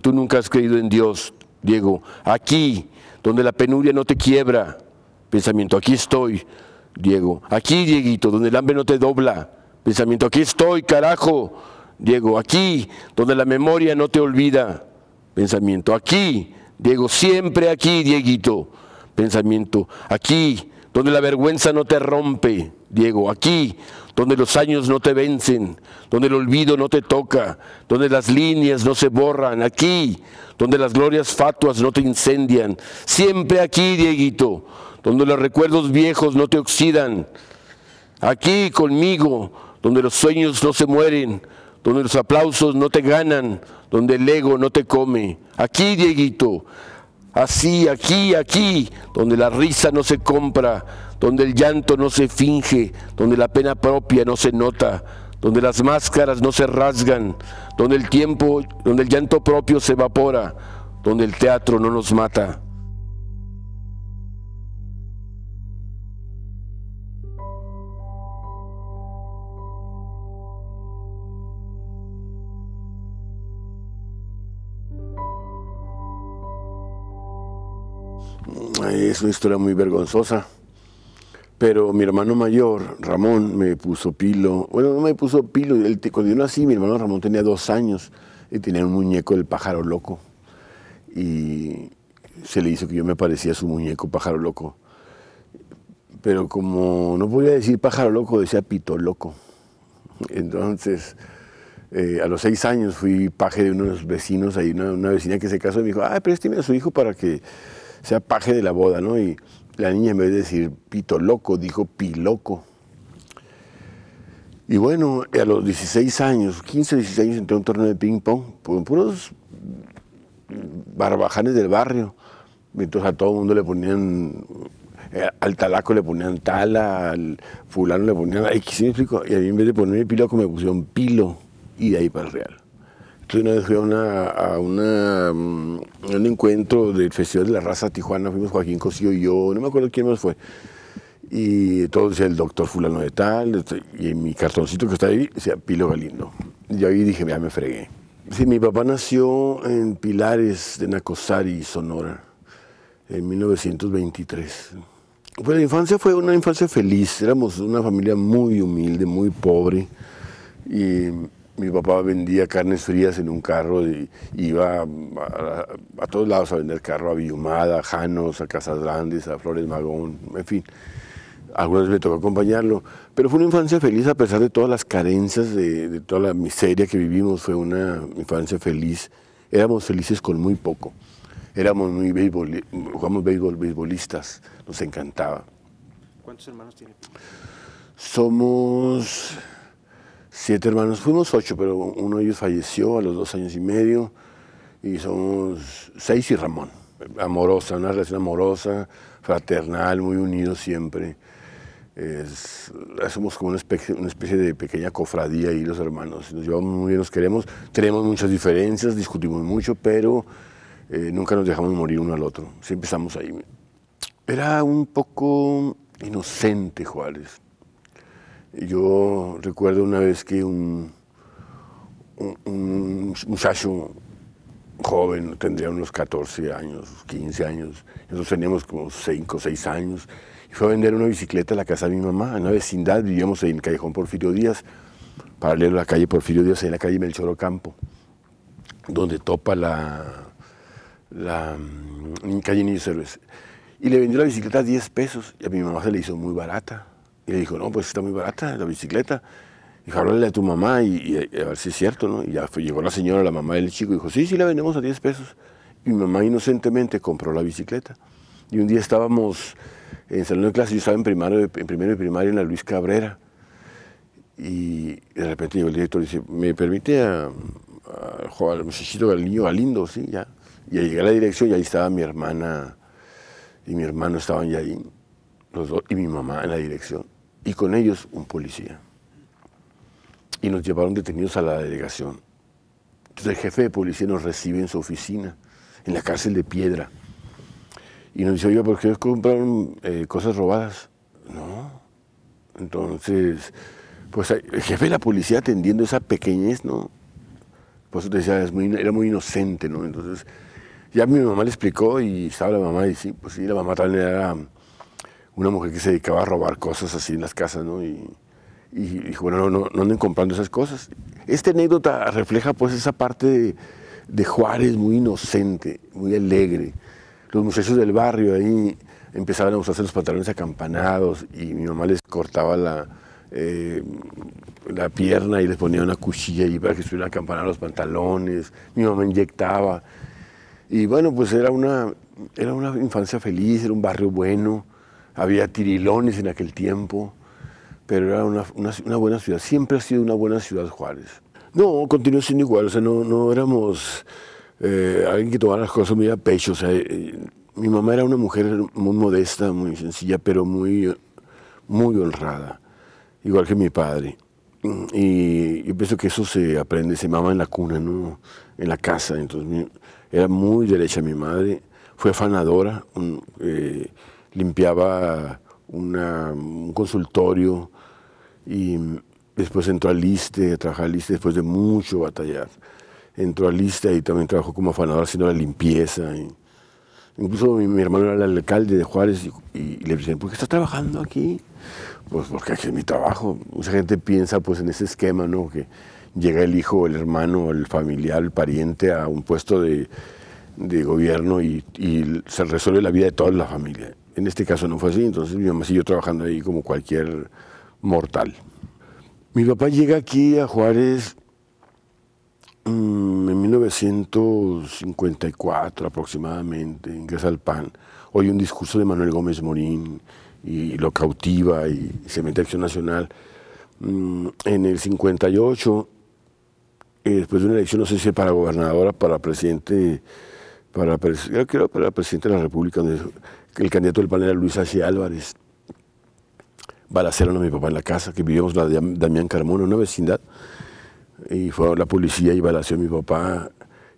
tú nunca has creído en Dios, Diego. Aquí, donde la penuria no te quiebra, pensamiento, aquí estoy, Diego. Aquí, Dieguito, donde el hambre no te dobla, pensamiento, aquí estoy, carajo, Diego. Aquí, donde la memoria no te olvida, pensamiento, aquí, Diego, siempre aquí, Dieguito, pensamiento, aquí, donde la vergüenza no te rompe, Diego, aquí, donde los años no te vencen, donde el olvido no te toca, donde las líneas no se borran, aquí, donde las glorias fatuas no te incendian, siempre aquí, Dieguito, donde los recuerdos viejos no te oxidan, aquí conmigo, donde los sueños no se mueren, donde los aplausos no te ganan, donde el ego no te come, aquí, Dieguito, así, aquí, aquí, donde la risa no se compra, donde el llanto no se finge, donde la pena propia no se nota, donde las máscaras no se rasgan, donde el tiempo, donde el llanto propio se evapora, donde el teatro no nos mata. Es una historia muy vergonzosa, pero mi hermano mayor, Ramón, me puso pilo. Bueno, no me puso pilo, cuando yo nací, mi hermano Ramón tenía 2 años y tenía un muñeco del pájaro loco. Y se le hizo que yo me parecía a su muñeco pájaro loco. Pero como no podía decir pájaro loco, decía pito loco. Entonces, a los 6 años fui paje de unos vecinos, ahí una vecina que se casó y me dijo, présteme a su hijo para que sea paje de la boda, ¿no? Y la niña, en vez de decir pito loco, dijo piloco. Y bueno, a los 16 años, 15, 16 años, entré a un torneo de ping pong, con puros barbajanes del barrio. Entonces a todo el mundo le ponían, al talaco le ponían tala, al fulano le ponían X, ¿sí me explico? Y a mí en vez de ponerme piloco me pusieron pilo, y de ahí para el Real. Entonces una vez fui a un encuentro del Festival de la Raza Tijuana, fuimos Joaquín Cosío y yo, no me acuerdo quién más fue. Y todo decía el doctor fulano de tal, y en mi cartoncito que está ahí decía Pilo Galindo. Y ahí dije, ya me fregué. Sí, mi papá nació en Pilares de Nacosari, Sonora, en 1923. Pues la infancia fue una infancia feliz, éramos una familia muy humilde, muy pobre, y mi papá vendía carnes frías en un carro y iba a todos lados a vender carro, a Villumada, a Janos, a Casas Grandes, a Flores Magón, en fin. Algunas veces me tocó acompañarlo, pero fue una infancia feliz a pesar de todas las carencias, de toda la miseria que vivimos, fue una infancia feliz. Éramos felices con muy poco. Éramos muy jugamos beisbolistas, nos encantaba. ¿Cuántos hermanos tiene? Somos 7 hermanos, fuimos 8, pero uno de ellos falleció a los 2 años y medio, y somos 6 y Ramón. Amorosa, una relación amorosa, fraternal, muy unidos siempre. Somos como una especie de pequeña cofradía ahí los hermanos, nos llevamos muy bien, nos queremos, tenemos muchas diferencias, discutimos mucho, pero nunca nos dejamos morir uno al otro, siempre estamos ahí. Era un poco inocente Juárez. Yo recuerdo una vez que un muchacho joven, tendría unos 14 años, 15 años, nosotros teníamos como 5 o 6 años, y fue a vender una bicicleta a la casa de mi mamá, en una vecindad, vivíamos en el callejón Porfirio Díaz, paralelo a la calle Porfirio Díaz, en la calle Melchor Ocampo, donde topa la calle Niños Héroes. Y le vendió la bicicleta a 10 pesos, y a mi mamá se le hizo muy barata. Y le dijo, no, pues está muy barata la bicicleta. Dijo, háblale a tu mamá y a ver si es cierto, ¿no? Y ya llegó la señora, la mamá del chico, y dijo, sí, la vendemos a 10 pesos. Y mi mamá inocentemente compró la bicicleta. Y un día estábamos en salón de clase, yo estaba en primero de primaria en la Luis Cabrera. Y de repente llegó el director y dice, ¿me permite al muchachito, al niño Galindo? Sí, ya. Y llegué a la dirección y ahí estaba mi hermana y mi hermano estaban ya ahí, los dos, y mi mamá en la dirección. Y con ellos un policía. Y nos llevaron detenidos a la delegación. Entonces el jefe de policía nos recibe en su oficina, en la cárcel de Piedra. Y nos dice, oiga, ¿por qué compraron cosas robadas? No. Entonces, pues el jefe de la policía atendiendo esa pequeñez, ¿no? Por eso te decía, era muy inocente, ¿no? Entonces, ya mi mamá le explicó y estaba la mamá y sí, pues sí, la mamá también era una mujer que se dedicaba a robar cosas así en las casas, ¿no? Y dijo, bueno, no anden comprando esas cosas. Esta anécdota refleja pues esa parte de Juárez muy inocente, muy alegre. Los muchachos del barrio ahí empezaban a usarse los pantalones acampanados y mi mamá les cortaba la pierna y les ponía una cuchilla ahí para que estuvieran acampanados los pantalones. Mi mamá inyectaba. Y bueno, pues era una infancia feliz, era un barrio bueno, había tirilones en aquel tiempo, pero era una buena ciudad. Siempre ha sido una buena ciudad Juárez. No, continuó siendo igual, o sea, no éramos alguien que tomara las cosas muy a pecho. O sea, mi mamá era una mujer muy modesta, muy sencilla, pero muy honrada, igual que mi padre. Y yo pienso que eso se aprende, se mama en la cuna, ¿no? En la casa. Entonces, era muy derecha mi madre, fue afanadora, limpiaba un consultorio y después entró al ISSSTE, a trabajar al ISSSTE después de mucho batallar. Entró al ISSSTE y también trabajó como afanadora haciendo la limpieza. Incluso mi hermano era el alcalde de Juárez y le decían, ¿por qué estás trabajando aquí? Pues porque aquí es mi trabajo. Mucha gente piensa pues en ese esquema, ¿no? Que llega el hijo, el hermano, el familiar, el pariente a un puesto de gobierno y se resuelve la vida de toda la familia. En este caso no fue así, entonces mi mamá siguió trabajando ahí como cualquier mortal. Mi papá llega aquí a Juárez en 1954 aproximadamente, ingresa al PAN, oye un discurso de Manuel Gómez Morín y lo cautiva y se mete a Acción Nacional. En el 58, después de una elección, no sé si para gobernadora, para presidente, creo que era para presidente de la República, donde el candidato del PAN era Luis H. Álvarez, balacearon a mi papá en la casa, que vivíamos la de Damián Carmona, una vecindad, y fue la policía y balaceó a mi papá.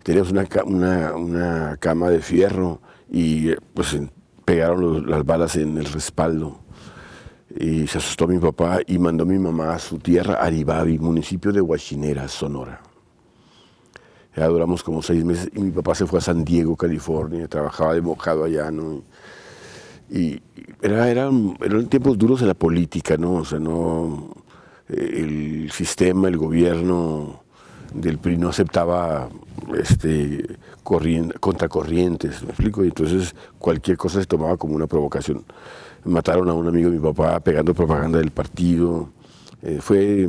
Teníamos una cama de fierro y pues pegaron las balas en el respaldo. Y se asustó mi papá y mandó a mi mamá a su tierra, Aribabi, municipio de Huachinera, Sonora. Ya duramos como 6 meses y mi papá se fue a San Diego, California, trabajaba de mojado allá, ¿no? Y eran tiempos duros en la política, ¿no? O sea, no, el sistema, el gobierno del PRI no aceptaba contracorrientes, ¿me explico? Y entonces cualquier cosa se tomaba como una provocación. Mataron a un amigo de mi papá pegando propaganda del partido. Fue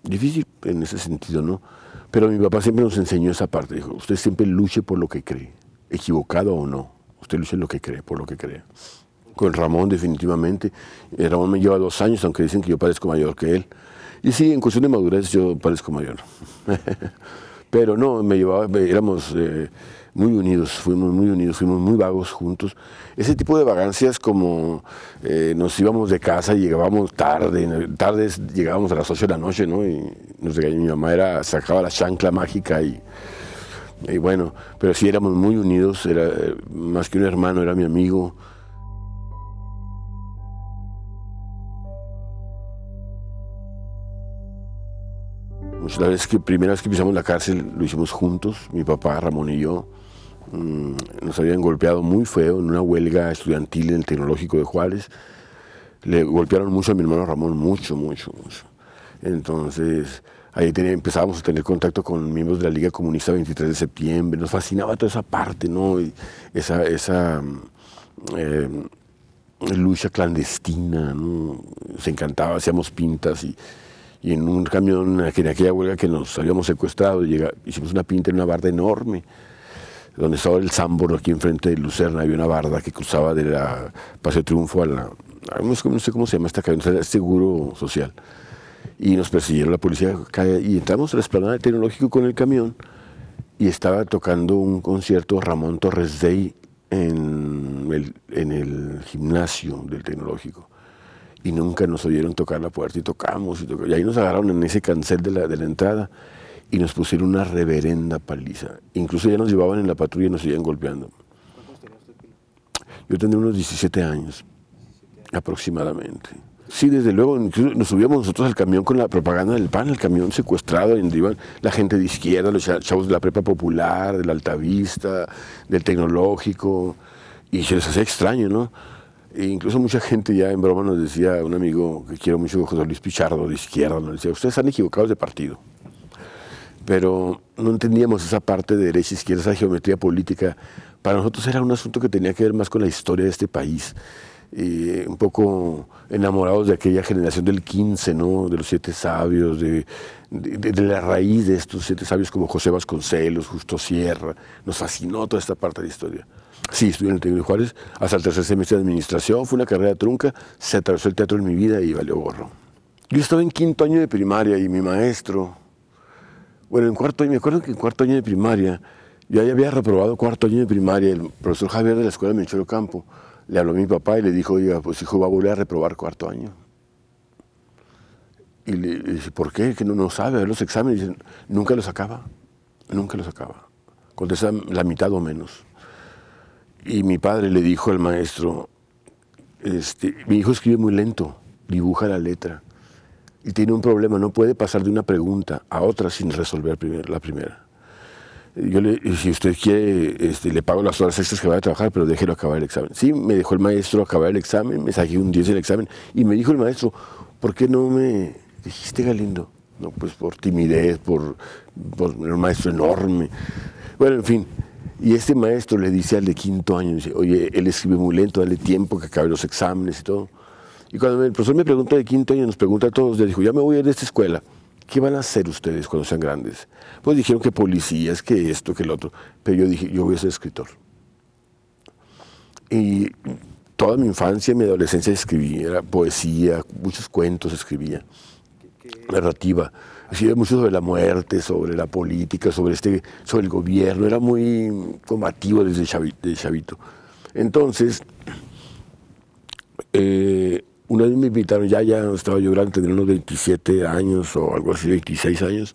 difícil en ese sentido, ¿no? Pero mi papá siempre nos enseñó esa parte. Dijo, usted siempre luche por lo que cree, equivocado o no. Usted luche en lo que cree, por lo que cree. Con Ramón definitivamente. Ramón me lleva 2 años, aunque dicen que yo parezco mayor que él. Y sí, en cuestión de madurez yo parezco mayor. Pero no, éramos muy unidos, fuimos muy vagos juntos. Ese tipo de vagancias como nos íbamos de casa y llegábamos tardes llegábamos a las 8 de la noche, ¿no? Y nos regañó mi mamá, sacaba la chancla mágica y bueno, pero sí éramos muy unidos, era más que un hermano, era mi amigo. La primera vez que pisamos la cárcel lo hicimos juntos, mi papá, Ramón y yo. Nos habían golpeado muy feo en una huelga estudiantil en el Tecnológico de Juárez. Le golpearon mucho a mi hermano Ramón, mucho. Entonces, ahí empezábamos a tener contacto con miembros de la Liga Comunista 23 de septiembre. Nos fascinaba toda esa parte, ¿no? Y esa lucha clandestina, ¿no? Nos encantaba, hacíamos pintas y en un camión, en aquella huelga que nos habíamos secuestrado, hicimos una pinta en una barda enorme, donde estaba el Sambor, aquí enfrente de Lucerna, había una barda que cruzaba de la Paseo Triunfo no sé cómo se llama esta calle, el Seguro Social. Y nos persiguieron la policía, y entramos a la explanada del Tecnológico con el camión, y estaba tocando un concierto Ramón Torres Dey en el gimnasio del Tecnológico. Y nunca nos oyeron tocar la puerta y tocamos. Y ahí nos agarraron en ese cancel de la entrada y nos pusieron una reverenda paliza. Incluso ya nos llevaban en la patrulla y nos seguían golpeando. ¿Cuántos tenía usted, Pilo? Yo tendría unos 17 años, aproximadamente. Sí, desde luego, incluso nos subíamos nosotros al camión con la propaganda del PAN, el camión secuestrado, donde iban la gente de izquierda, los chavos de la Prepa Popular, de la Altavista, del Tecnológico, y se les hacía extraño, ¿no? E incluso mucha gente ya en broma nos decía, un amigo que quiero mucho, José Luis Pichardo, de izquierda, nos decía, ustedes están equivocados de partido. Pero no entendíamos esa parte de derecha e izquierda, esa geometría política. Para nosotros era un asunto que tenía que ver más con la historia de este país. Un poco enamorados de aquella generación del 15, ¿no? De los 7 sabios, de la raíz de estos 7 sabios como José Vasconcelos, Justo Sierra. Nos fascinó toda esta parte de la historia. Sí, estudié en el Tecnológico de Juárez hasta el 3er semestre de administración, fue una carrera trunca, se atravesó el teatro en mi vida y valió gorro. Yo estaba en 5º año de primaria y mi maestro, bueno, en 4º año, me acuerdo que en 4º año de primaria, yo ya había reprobado 4º año de primaria, el profesor Javier de la Escuela de Melchor Ocampo le habló a mi papá y le dijo, oiga, pues hijo, va a volver a reprobar 4º año. Y le dice, ¿por qué? Que no sabe ver los exámenes. Y dice, nunca los acaba, nunca los acaba. Contesta la mitad o menos. Y mi padre le dijo al maestro, mi hijo escribe muy lento, dibuja la letra. Y tiene un problema, no puede pasar de una pregunta a otra sin resolver la primera. Si usted quiere, le pago las horas extras que vaya a trabajar, pero déjelo acabar el examen. Sí, me dejó el maestro acabar el examen, me saqué un 10 en el examen, y me dijo el maestro, ¿por qué no me dijiste, Galindo? No, pues por timidez, por un maestro enorme. Bueno, en fin. Y este maestro le dice al de 5º año, dice, oye, él escribe muy lento, dale tiempo que acabe los exámenes y todo. Y cuando el profesor me pregunta de 5º año, nos pregunta a todos, le dijo, ya me voy a ir de esta escuela. ¿Qué van a hacer ustedes cuando sean grandes? Pues dijeron que policías, que esto, que el otro. Pero yo dije, yo voy a ser escritor. Y toda mi infancia, mi adolescencia escribía, era poesía, muchos cuentos escribía, narrativa. Escribía mucho sobre la muerte, sobre la política, sobre el gobierno. Era muy combativo desde chavito. Entonces, una vez me invitaron, ya estaba yo grande, tendría unos 27 años o algo así, 26 años,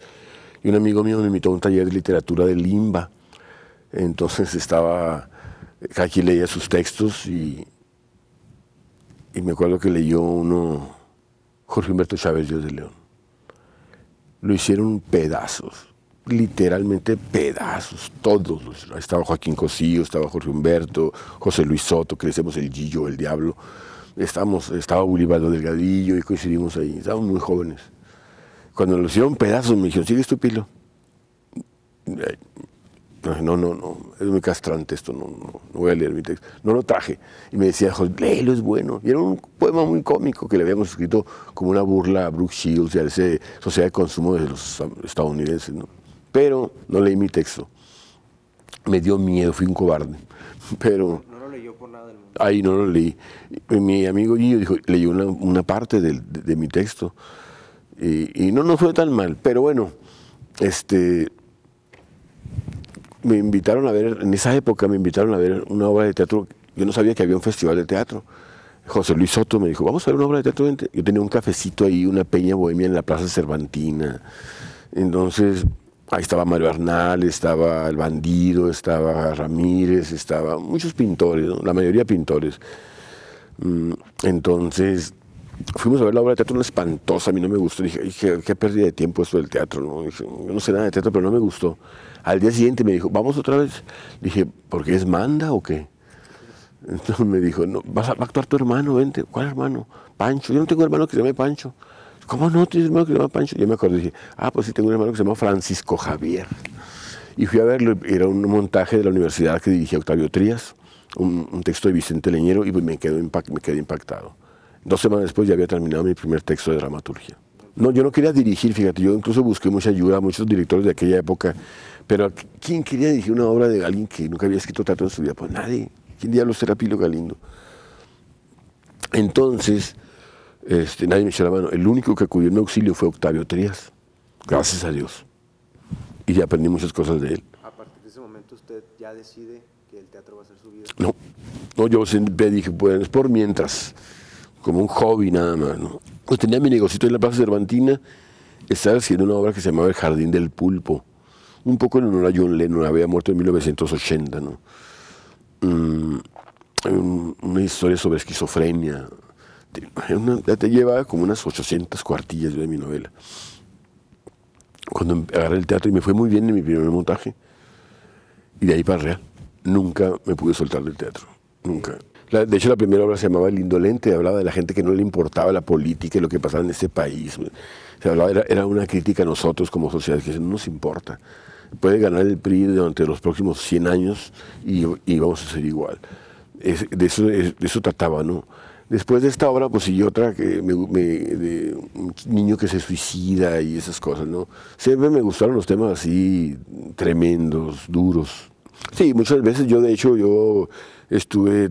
y un amigo mío me invitó a un taller de literatura de Limba. Entonces cada quien leía sus textos y me acuerdo que leyó uno, Jorge Humberto Chávez Dios de León. Lo hicieron pedazos, literalmente pedazos, todos. Estaba Joaquín Cosío, estaba Jorge Humberto, José Luis Soto, que le decíamos el Gillo, el Diablo. Estaba Ulibardo Delgadillo y coincidimos ahí, estábamos muy jóvenes. Cuando lo hicieron pedazos me dijeron, ¿sigues tu Pilo? No, es muy castrante esto, no voy a leer mi texto. No lo traje. Y me decía, léelo, es bueno. Y era un poema muy cómico que le habíamos escrito como una burla a Brooke Shields y a esa sociedad de consumo de los estadounidenses, ¿no? Pero no leí mi texto. Me dio miedo, fui un cobarde. Pero no lo leyó por nada del mundo. Ahí no lo leí. Mi amigo Gillo leyó una parte de mi texto. Y no fue tan mal. Pero bueno, me invitaron a ver, en esa época me invitaron a ver una obra de teatro. Yo no sabía que había un festival de teatro. José Luis Soto me dijo, vamos a ver una obra de teatro. Yo tenía un cafecito ahí, una peña bohemia en la Plaza Cervantina. Entonces, ahí estaba Mario Arnal, estaba El Bandido, estaba Ramírez, estaba muchos pintores, ¿no? La mayoría pintores. Entonces, fuimos a ver la obra de teatro, una espantosa, a mí no me gustó. Dije, qué pérdida de tiempo esto del teatro, ¿no? Dije, yo no sé nada de teatro, pero no me gustó. Al día siguiente me dijo, ¿vamos otra vez? Dije, ¿por qué es manda o qué? Entonces me dijo, no, va a actuar tu hermano, vente. ¿Cuál hermano? Pancho. Yo no tengo hermano que se llame Pancho. ¿Cómo no tienes hermano que se llama Pancho? Yo me acuerdo y dije, pues sí tengo un hermano que se llama Francisco Javier. Y fui a verlo, era un montaje de la universidad que dirigía Octavio Trías, un texto de Vicente Leñero, y pues me quedé impactado. 2 semanas después ya había terminado mi primer texto de dramaturgia. No, yo no quería dirigir, fíjate, yo incluso busqué mucha ayuda a muchos directores de aquella época, pero ¿quién quería dirigir una obra de alguien que nunca había escrito teatro en su vida? Pues nadie. ¿Quién diablos era Pilo Galindo? Entonces, nadie me echó la mano. El único que acudió en mi auxilio fue Octavio Trías, gracias a Dios. Y ya aprendí muchas cosas de él. A partir de ese momento usted ya decide que el teatro va a ser su vida. No, yo siempre dije, pues es por mientras, como un hobby nada más, ¿no? Pues tenía mi negocito en la Plaza Cervantina, estaba haciendo una obra que se llamaba El Jardín del Pulpo, un poco en honor a John Lennon, había muerto en 1980, ¿no? Una historia sobre esquizofrenia, Te lleva como unas 800 cuartillas de mi novela. Cuando agarré el teatro y me fue muy bien en mi primer montaje, y de ahí para el Real, nunca me pude soltar del teatro, nunca. De hecho, la primera obra se llamaba El Indolente, hablaba de la gente que no le importaba la política y lo que pasaba en este país. Se hablaba, era una crítica a nosotros como sociedad, que no nos importa. Puede ganar el PRI durante los próximos 100 años y vamos a ser igual. De eso trataba, ¿no? Después de esta obra, pues siguió otra de un niño que se suicida y esas cosas, ¿no? Siempre me gustaron los temas así tremendos, duros. Sí, muchas veces yo estuve,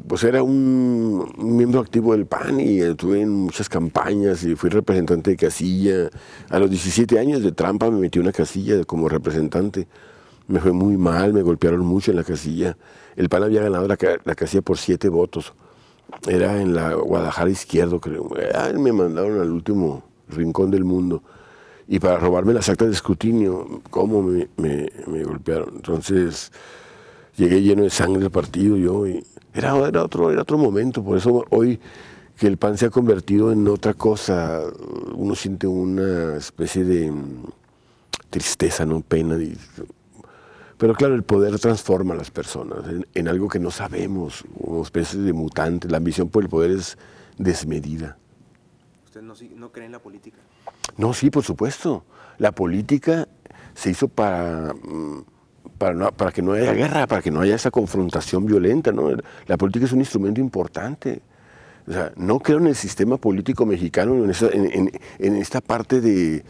pues era un miembro activo del PAN y estuve en muchas campañas y fui representante de casilla. A los 17 años de trampa me metí en una casilla como representante. Me fue muy mal, me golpearon mucho en la casilla. El PAN había ganado la casilla por 7 votos. Era en la Guadalajara Izquierdo, creo. Me mandaron al último rincón del mundo. Y para robarme las actas de escrutinio, ¿cómo me golpearon? Entonces, llegué lleno de sangre del partido yo. Y era otro momento. Por eso hoy que el PAN se ha convertido en otra cosa, uno siente una especie de tristeza, no pena. Pero claro, el poder transforma a las personas en algo que no sabemos, una especie de mutante. La ambición por el poder es desmedida. ¿Usted no cree en la política? No, sí, por supuesto. La política se hizo para que no haya guerra, para que no haya esa confrontación violenta, ¿no? La política es un instrumento importante. O sea, no creo en el sistema político mexicano, en esta parte de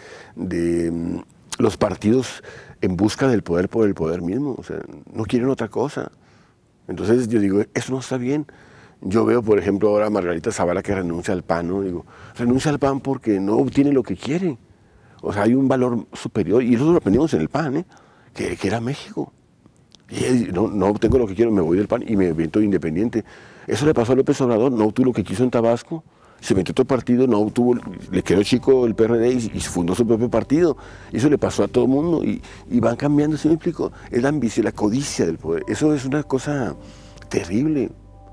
los partidos en busca del poder por el poder mismo. O sea, no quieren otra cosa. Entonces yo digo, eso no está bien. Yo veo, por ejemplo, ahora a Margarita Zavala que renuncia al PAN, ¿no? Digo, renuncia al PAN porque no obtiene lo que quiere. O sea, hay un valor superior, y eso lo aprendimos en el PAN, ¿eh? que era México. Y no obtengo lo que quiero, me voy del PAN y me invento independiente. Eso le pasó a López Obrador, no obtuvo lo que quiso en Tabasco, se metió otro partido, no obtuvo, le quedó chico el PRD y fundó su propio partido. Eso le pasó a todo el mundo y van cambiando, ¿sí me explico? Es la ambición, la codicia del poder. Eso es una cosa terrible,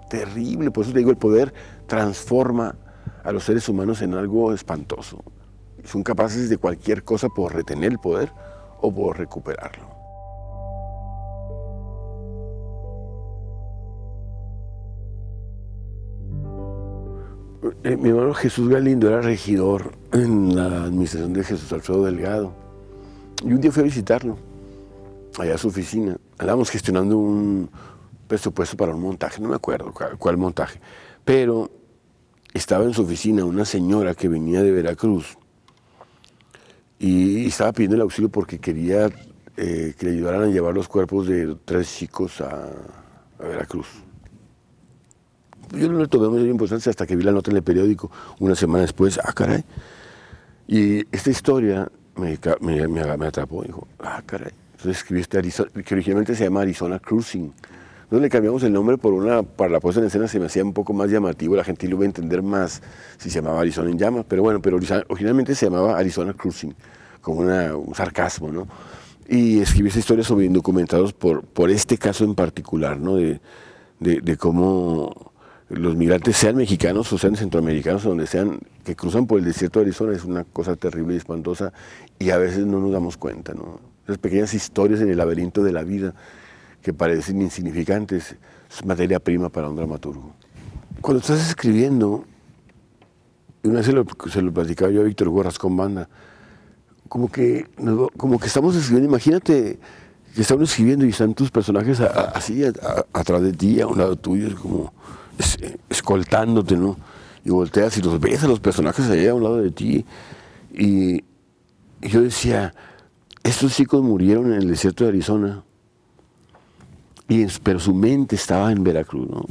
terrible. Por eso te digo, el poder transforma a los seres humanos en algo espantoso. Son capaces de cualquier cosa por retener el poder o por recuperarlo. Mi hermano Jesús Galindo era regidor en la administración de Jesús Alfredo Delgado. Y un día fui a visitarlo, allá a su oficina. Andábamos gestionando un presupuesto para un montaje, no me acuerdo cuál montaje. Pero estaba en su oficina una señora que venía de Veracruz y estaba pidiendo el auxilio porque quería que le ayudaran a llevar los cuerpos de 3 chicos a Veracruz. Yo no le tomé mucha importancia hasta que vi la nota en el periódico una semana después. Caray. Y esta historia me atrapó. Dijo, caray. Entonces escribí Arizona, que originalmente se llama Arizona Cruising. Entonces le cambiamos el nombre para la puesta en escena se me hacía un poco más llamativo. La gente lo iba a entender más si se llamaba Arizona en llamas. Pero bueno, originalmente se llamaba Arizona Cruising, como un sarcasmo, ¿no? Y escribí esa historia sobre indocumentados por este caso en particular, ¿no? De cómo los migrantes, sean mexicanos o sean centroamericanos, donde sean, que cruzan por el desierto de Arizona, es una cosa terrible y espantosa, y a veces no nos damos cuenta, ¿no? Esas pequeñas historias en el laberinto de la vida que parecen insignificantes, es materia prima para un dramaturgo. Cuando estás escribiendo, y una vez se lo platicaba yo a Víctor Hugo Rascón Banda, como que estamos escribiendo, imagínate que estamos escribiendo y están tus personajes así atrás de ti, a un lado tuyo, es como escoltándote, ¿no? Y volteas y los ves a los personajes allá a un lado de ti. Y yo decía, estos chicos murieron en el desierto de Arizona, pero su mente estaba en Veracruz, ¿no?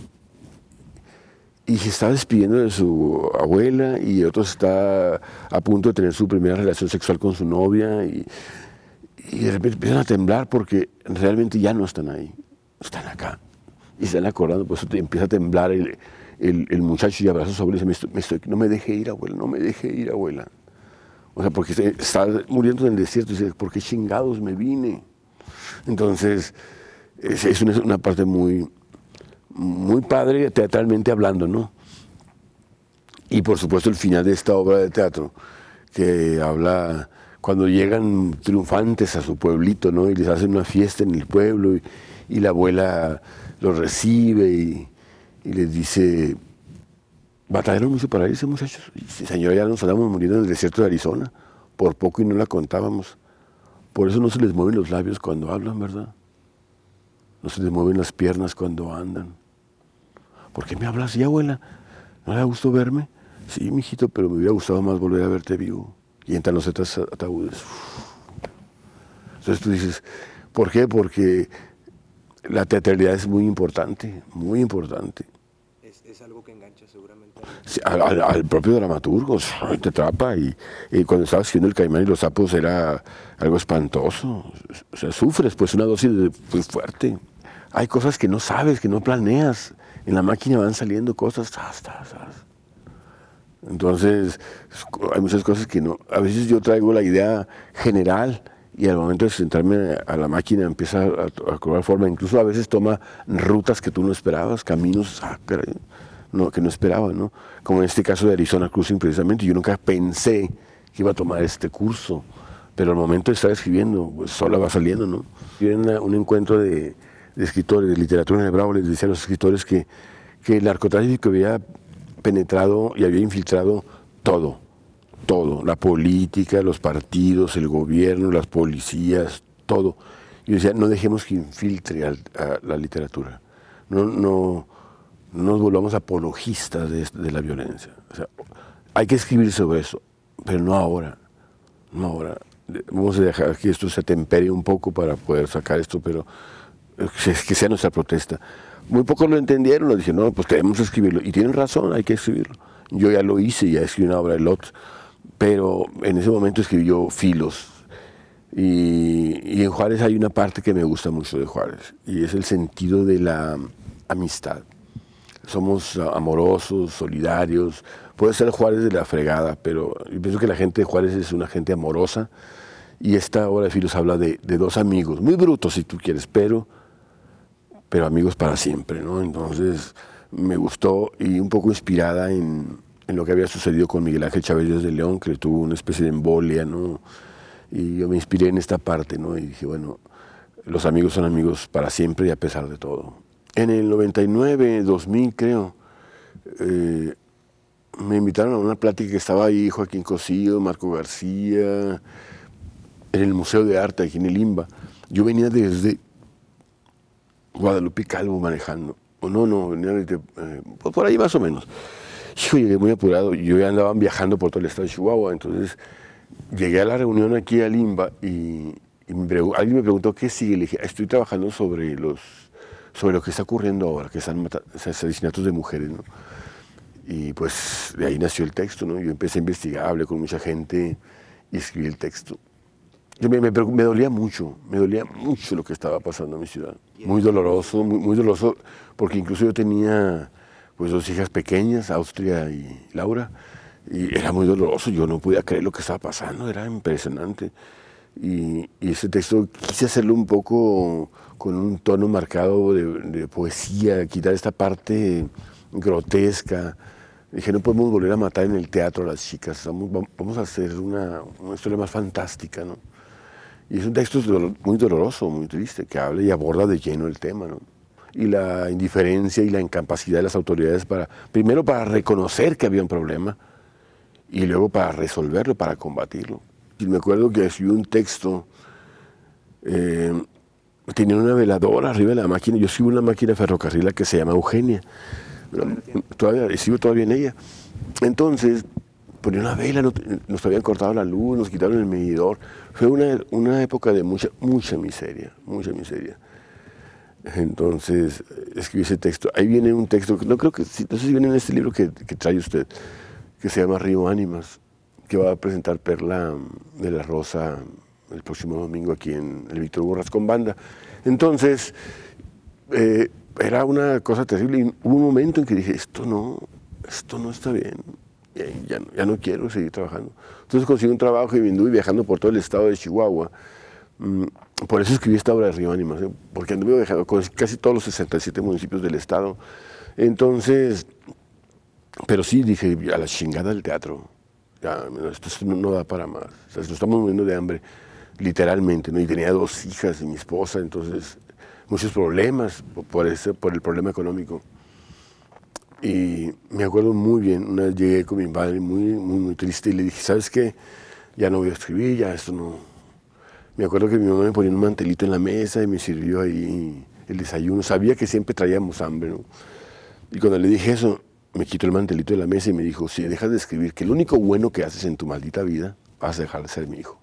Y se está despidiendo de su abuela y otro está a punto de tener su primera relación sexual con su novia y de repente empiezan a temblar porque realmente ya no están ahí, están acá. Y se están acordando, pues empieza a temblar el muchacho y abraza a su abuela y dice, no me deje ir, abuela, no me deje ir, abuela. O sea, porque está muriendo en el desierto y dice, ¿por qué chingados me vine? Entonces, es una parte muy, muy padre teatralmente hablando, ¿no? Y por supuesto el final de esta obra de teatro, que habla cuando llegan triunfantes a su pueblito, ¿no? Y les hacen una fiesta en el pueblo y la abuela los recibe y les dice, ¿batallaron mucho para irse, muchachos? Y dice, señora, ya nos andamos muriendo en el desierto de Arizona, por poco y no la contábamos. Por eso no se les mueven los labios cuando hablan, ¿verdad? No se les mueven las piernas cuando andan. ¿Por qué me hablas así, abuela? ¿No le da gusto verme? Sí, mijito, pero me hubiera gustado más volver a verte vivo. Y entran los ataúdes. Entonces tú dices, ¿por qué? Porque la teatralidad es muy importante, muy importante. Es algo que engancha seguramente. Sí, al propio dramaturgo, te atrapa. Y cuando estaba escribiendo El Caimán y los sapos era algo espantoso. O sea, sufres pues una dosis muy fuerte. Hay cosas que no sabes, que no planeas. En la máquina van saliendo cosas. Entonces, hay muchas cosas que no. A veces yo traigo la idea general y al momento de sentarme a la máquina empieza a cobrar forma. Incluso a veces toma rutas que tú no esperabas, caminos que no esperaba, ¿no? Como en este caso de Arizona Cruising, precisamente. Yo nunca pensé que iba a tomar este curso, pero al momento de estar escribiendo, pues sola va saliendo, ¿no? Yo en un encuentro de escritores, de literatura en el Bravo, les decía a los escritores que el narcotráfico había penetrado y había infiltrado todo, la política, los partidos, el gobierno, las policías, todo. Y yo decía, no dejemos que infiltre a la literatura, no nos volvamos apologistas de la violencia. O sea, hay que escribir sobre eso, pero no ahora. Vamos a dejar que esto se tempere un poco para poder sacar esto, pero que sea nuestra protesta. Muy pocos lo entendieron, lo dije, no, pues tenemos que escribirlo. Y tienen razón, hay que escribirlo. Yo ya lo hice, ya escribí una obra de Lot, pero en ese momento escribí yo Filos. Y en Juárez hay una parte que me gusta mucho de Juárez, y es el sentido de la amistad. Somos amorosos, solidarios. Puede ser Juárez de la fregada, pero yo pienso que la gente de Juárez es una gente amorosa. Y esta obra de Filos habla de dos amigos, muy brutos si tú quieres, pero amigos para siempre, ¿no? Entonces me gustó y un poco inspirada en lo que había sucedido con Miguel Ángel Chávez Díaz de León, que tuvo una especie de embolia, ¿no? Y yo me inspiré en esta parte, ¿no? Y dije, bueno, los amigos son amigos para siempre y a pesar de todo. En el 99, 2000 creo, me invitaron a una plática que estaba ahí Joaquín Cosío, Marco García, en el Museo de Arte, aquí en el IMBA. Yo venía desde Guadalupe Calvo manejando. Venía desde, por ahí más o menos. Yo llegué muy apurado, yo ya andaba viajando por todo el estado de Chihuahua, entonces llegué a la reunión aquí al IMBA y alguien me preguntó qué sigue. Le dije, estoy trabajando sobre lo que está ocurriendo ahora, que están asesinatos de mujeres, ¿no? Y pues de ahí nació el texto, ¿no? Yo empecé a investigar, hablé con mucha gente y escribí el texto. Me dolía mucho lo que estaba pasando en mi ciudad. Muy doloroso, muy doloroso, porque incluso yo tenía pues 2 hijas pequeñas, Austria y Laura, y era muy doloroso, yo no podía creer lo que estaba pasando, era impresionante. Y ese texto quise hacerlo un poco con un tono marcado de poesía, quitar esta parte grotesca. Dije, no podemos volver a matar en el teatro a las chicas, vamos a hacer una historia más fantástica, ¿no? Y es un texto muy doloroso, muy triste, que habla y aborda de lleno el tema, ¿no? Y la indiferencia y la incapacidad de las autoridades primero para reconocer que había un problema y luego para resolverlo, para combatirlo. Y me acuerdo que escribí un texto, tenía una veladora arriba de la máquina, yo escribo una máquina ferrocarril que se llama Eugenia, escribo todavía en ella. Entonces, ponía una vela, nos habían cortado la luz, nos quitaron el medidor. Fue una época de mucha miseria, mucha miseria. Entonces, escribí ese texto. Ahí viene un texto, no sé si viene en este libro que trae usted, que se llama Río Ánimas, que va a presentar Perla de la Rosa el próximo domingo aquí en el Víctor Borras con banda. Entonces, era una cosa terrible y hubo un momento en que dije, esto no está bien. Ya no quiero seguir trabajando. Entonces conseguí un trabajo y me anduve viajando por todo el estado de Chihuahua. Por eso escribí esta obra de Río Ánimas, porque anduve viajando con casi todos los 67 municipios del estado. Entonces, Pero sí dije, a la chingada del teatro. Ya, esto no da para más. O sea, nos estamos muriendo de hambre, literalmente, ¿no? Y tenía 2 hijas y mi esposa, entonces muchos problemas por el problema económico. Y me acuerdo muy bien, una vez llegué con mi padre muy triste y le dije, ¿sabes qué? Ya no voy a escribir, ya esto no. Me acuerdo que mi mamá me ponía un mantelito en la mesa y me sirvió ahí el desayuno. Sabía que siempre traíamos hambre, ¿no? Y cuando le dije eso, me quitó el mantelito de la mesa y me dijo, si dejas de escribir, que lo único bueno que haces en tu maldita vida, vas a dejar de ser mi hijo.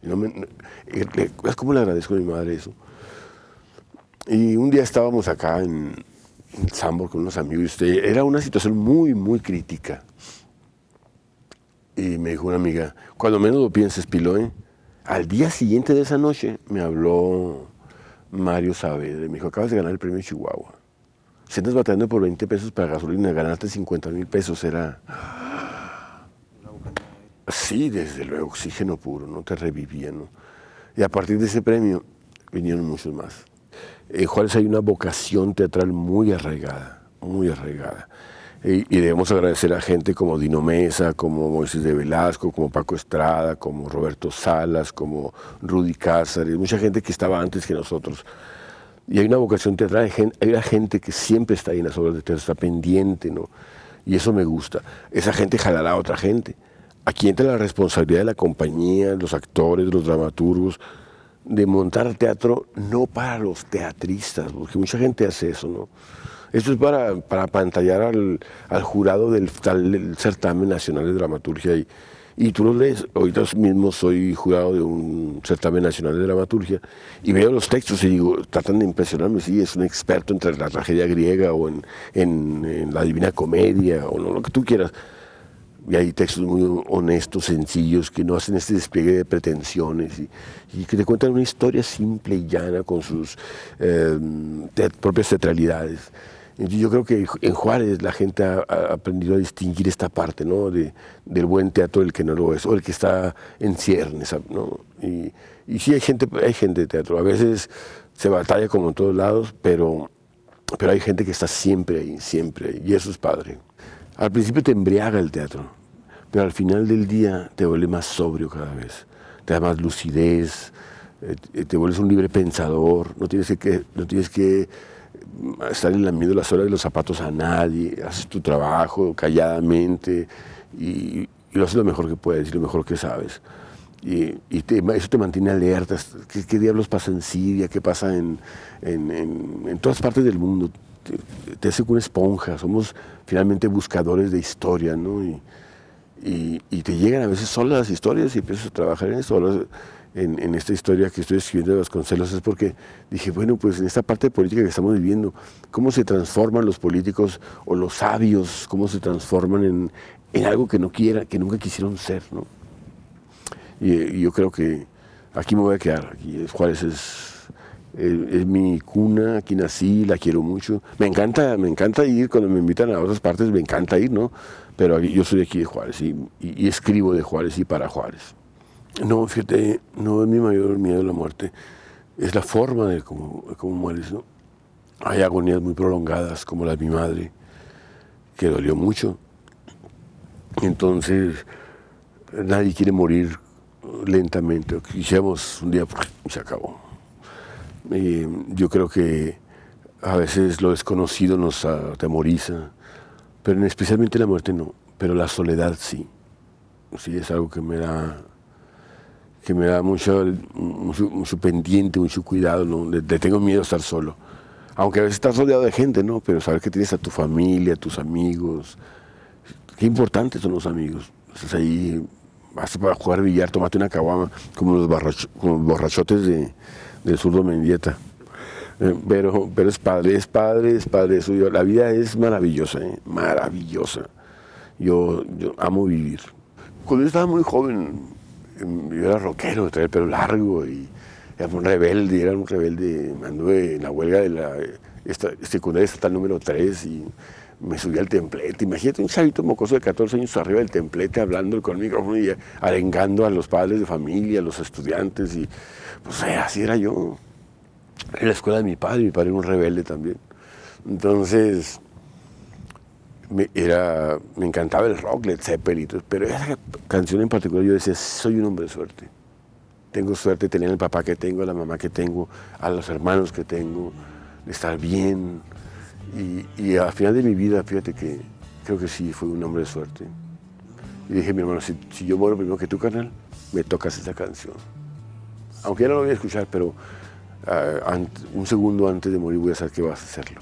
Y es como le agradezco a mi madre eso. Y un día estábamos acá en Sambor con unos amigos. Era una situación muy crítica. Y me dijo una amiga, cuando menos lo pienses, Pilo, al día siguiente de esa noche me habló Mario Saavedra. Me dijo, acabas de ganar el premio Chihuahua. Si andas batallando por 20 pesos para gasolina, ganaste 50,000 pesos. Era... Sí, desde luego, oxígeno puro, ¿no? Te revivía, ¿no? Y a partir de ese premio vinieron muchos más. En Juárez hay una vocación teatral muy arraigada, muy arraigada. Y debemos agradecer a gente como Dino Mesa, como Moisés de Velasco, como Paco Estrada, como Roberto Salas, como Rudy Cázares, mucha gente que estaba antes que nosotros. Y hay una vocación teatral, hay una gente que siempre está ahí en las obras de teatro, está pendiente, ¿no? Y eso me gusta. Esa gente jalará a otra gente. Aquí entra la responsabilidad de la compañía, los actores, los dramaturgos, de montar teatro no para los teatristas, porque mucha gente hace eso, ¿no? Esto es para apantallar al jurado del certamen nacional de dramaturgia. Y tú lo lees, ahorita mismo soy jurado de un certamen nacional de dramaturgia y veo los textos y digo, tratan de impresionarme, sí, es un experto entre la tragedia griega o en la Divina Comedia o lo que tú quieras. Y hay textos muy honestos, sencillos, que no hacen este despliegue de pretensiones y que te cuentan una historia simple y llana con sus propias teatralidades. Entonces yo creo que en Juárez la gente ha aprendido a distinguir esta parte, ¿no? Del buen teatro del que no lo es, o el que está en ciernes, ¿no? Y sí hay gente de teatro, a veces se batalla como en todos lados, pero hay gente que está siempre ahí, y eso es padre. Al principio te embriaga el teatro, pero al final del día te vuelve más sobrio cada vez, te da más lucidez, te vuelves un libre pensador, no tienes que estar enlamiendo las horas de los zapatos a nadie, haces tu trabajo calladamente y lo haces lo mejor que puedes y lo mejor que sabes. Eso te mantiene alerta. ¿Qué diablos pasa en Siria? ¿Qué pasa en todas partes del mundo? Te hace una esponja. Somos finalmente buscadores de historia, ¿no? Y te llegan a veces solas las historias y empiezas a trabajar en eso. En esta historia que estoy escribiendo de Vasconcelos es porque dije, bueno, pues en esta parte de política que estamos viviendo, cómo se transforman los políticos o los sabios, cómo se transforman en algo que nunca quisieron ser, ¿no? Y yo creo que aquí me voy a quedar. Aquí Juárez es mi cuna, aquí nací, la quiero mucho. Me encanta ir, cuando me invitan a otras partes, me encanta ir, ¿no? Pero yo soy de aquí de Juárez y escribo de Juárez y para Juárez. No, fíjate, no es mi mayor miedo la muerte, es la forma de cómo mueres, ¿no? Hay agonías muy prolongadas, como la de mi madre, que dolió mucho. Entonces, nadie quiere morir lentamente, quisiéramos un día, se acabó. Yo creo que a veces lo desconocido nos atemoriza, pero especialmente la muerte no, pero la soledad sí. Sí, es algo que me da mucho pendiente, mucho cuidado, ¿no? Le tengo miedo a estar solo. Aunque a veces estás rodeado de gente, ¿no? Pero saber que tienes a tu familia, a tus amigos. Qué importantes son los amigos. Estás ahí, vas para jugar billar, tomate una caguama, como los borrachotes del sur de Mendieta. Pero es padre eso. La vida es maravillosa, maravillosa. Yo amo vivir. Cuando yo estaba muy joven, yo era rockero, traía el pelo largo y era un rebelde, me anduve en la huelga de la secundaria estatal número 3 y me subí al templete. Imagínate un chavito mocoso de 14 años arriba del templete hablando con el micrófono y arengando a los padres de familia, a los estudiantes y pues así era yo. En la escuela de mi padre era un rebelde también. Entonces, me encantaba el rock, Led Zeppelin, pero esa canción en particular yo decía, soy un hombre de suerte. Tengo suerte de tener al papá que tengo, a la mamá que tengo, a los hermanos que tengo, de estar bien. Y al final de mi vida, fíjate que creo que sí, fui un hombre de suerte. Y dije, mi hermano, si yo muero primero que tú, carnal, me tocas esa canción. Aunque ya no lo voy a escuchar, pero un segundo antes de morir voy a saber que vas a hacerlo.